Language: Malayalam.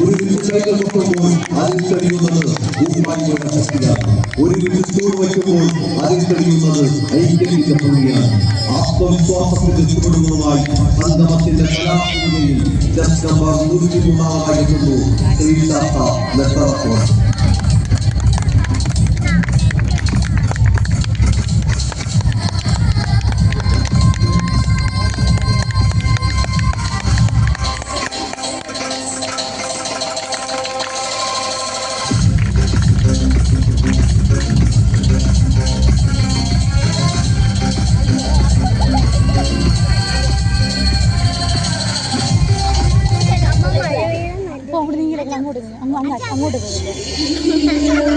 ഒരു വിഷയങ്ങൾ നോക്കുമ്പോൾ അതിൽ കഴിയുന്നത് ഭൂമായിയുടെ ശക്തിയാണ്. ഒരു വിഷയത്തോട് വയ്ക്കുമ്പോൾ അതിൽ കഴിയുന്നത് ഐക്യത്തിന്റെ ഭൂമിയാണ്. ആത്മവിശ്വാസത്തിന്റെ ചുവടുകളുമായി സംഗമത്തിന്റെ കലാഭൂമിയിൽ നമ്പർ 103-ാമതായിരുന്നു ശ്രീശാസ്ത്ര മെത്രാപ്പോൽ. അങ്ങോട്ട് പോകുന്നു.